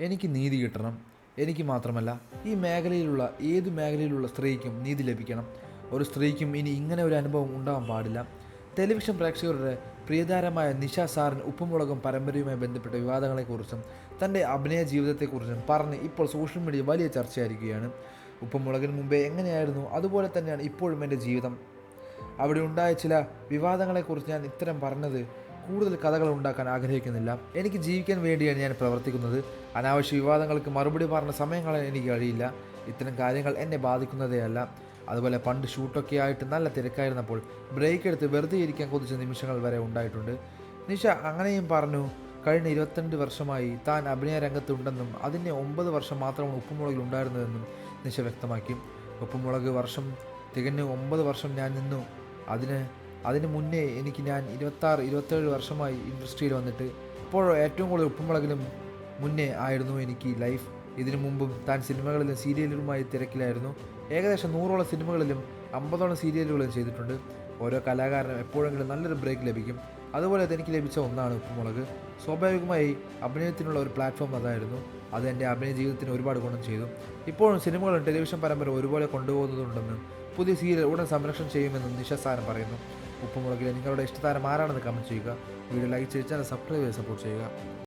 എനിക്ക് നീതി കിട്ടണം. എനിക്ക് മാത്രമല്ല, ഈ മേഖലയിലുള്ള ഏത് മേഖലയിലുള്ള സ്ത്രീക്കും നീതി ലഭിക്കണം. ഒരു സ്ത്രീക്കും ഇനി ഇങ്ങനെ ഒരു അനുഭവം ഉണ്ടാവാൻ പാടില്ല. ടെലിവിഷൻ പ്രേക്ഷകരുടെ പ്രിയതാരമായ നിഷ സാറിന് ഉപ്പുമുളകും പരമ്പരയുമായി ബന്ധപ്പെട്ട വിവാദങ്ങളെക്കുറിച്ചും തൻ്റെ അഭിനയ ജീവിതത്തെക്കുറിച്ചും പറഞ്ഞ് ഇപ്പോൾ സോഷ്യൽ മീഡിയ വലിയ ചർച്ചയായിരിക്കുകയാണ്. ഉപ്പുമുളകിന് മുമ്പേ എങ്ങനെയായിരുന്നു അതുപോലെ തന്നെയാണ് ഇപ്പോഴും എൻ്റെ ജീവിതം. അവിടെ ഉണ്ടായ ചില വിവാദങ്ങളെക്കുറിച്ച് ഞാൻ ഇത്തരം പറഞ്ഞത് കൂടുതൽ കഥകൾ ഉണ്ടാക്കാൻ ആഗ്രഹിക്കുന്നില്ല. എനിക്ക് ജീവിക്കാൻ വേണ്ടിയാണ് ഞാൻ പ്രവർത്തിക്കുന്നത്. അനാവശ്യ വിവാദങ്ങൾക്ക് മറുപടി പറഞ്ഞ സമയം കളയാൻ എനിക്ക് കഴിയില്ല. ഇത്തരം കാര്യങ്ങൾ എന്നെ ബാധിക്കുന്നതേ അല്ല. അതുപോലെ പണ്ട് ഷൂട്ടൊക്കെ ആയിട്ട് നല്ല തിരക്കായിരുന്നപ്പോൾ ബ്രേക്ക് എടുത്ത് വെറുതെ ഇരിക്കാൻ കൊതിച്ച നിമിഷങ്ങൾ വരെ ഉണ്ടായിട്ടുണ്ട്. നിഷ അങ്ങനെയും പറഞ്ഞു. കഴിഞ്ഞ 22 വർഷമായി താൻ അഭിനയ രംഗത്തുണ്ടെന്നും അതിൻ്റെ 9 വർഷം മാത്രമാണ് ഉപ്പുമുളകിൽ ഉണ്ടായിരുന്നതെന്നും നിഷ വ്യക്തമാക്കി. ഉപ്പുമുളക് വർഷം തികഞ്ഞ് 9 വർഷം ഞാൻ നിന്നു. അതിന് മുന്നേ ഞാൻ 27 വർഷമായി ഇൻഡസ്ട്രിയിൽ വന്നിട്ട്. ഇപ്പോഴോ ഏറ്റവും കൂടുതൽ ഉപ്പുമുളകിലും മുന്നേ ആയിരുന്നു എനിക്ക് ലൈഫ്. ഇതിനു മുമ്പും താൻ സിനിമകളിലും സീരിയലുകളുമായി തിരക്കിലായിരുന്നു. ഏകദേശം 100ഓളം സിനിമകളിലും 50ഓളം സീരിയലുകളും ചെയ്തിട്ടുണ്ട്. ഓരോ കലാകാരനും എപ്പോഴെങ്കിലും നല്ലൊരു ബ്രേക്ക് ലഭിക്കും. അതുപോലെ അതെനിക്ക് ലഭിച്ച ഒന്നാണ് ഉപ്പുമുളക്. സ്വാഭാവികമായി അഭിനയത്തിനുള്ള ഒരു പ്ലാറ്റ്ഫോം അതായിരുന്നു. അത് എൻ്റെ അഭിനയ ജീവിതത്തിന് ഒരുപാട് ഗുണം ചെയ്തു. ഇപ്പോഴും സിനിമകളും ടെലിവിഷൻ പരമ്പര ഒരുപോലെ കൊണ്ടുപോകുന്നതുണ്ടെന്നും പുതിയ സീരിയൽ ഉടൻ സംരക്ഷണം ചെയ്യുമെന്നും നിഷ സാരം പറയുന്നു. ഉപ്പുമുളകിലെ നിങ്ങളുടെ ഇഷ്ടതാരം ആരാണെന്ന് കമൻറ്റ് ചെയ്യുക. വീഡിയോ ലൈക്ക് ചെയ്ത് ചാനൽ സബ്സ്ക്രൈബ് ചെയ്ത് സപ്പോർട്ട് ചെയ്യുക.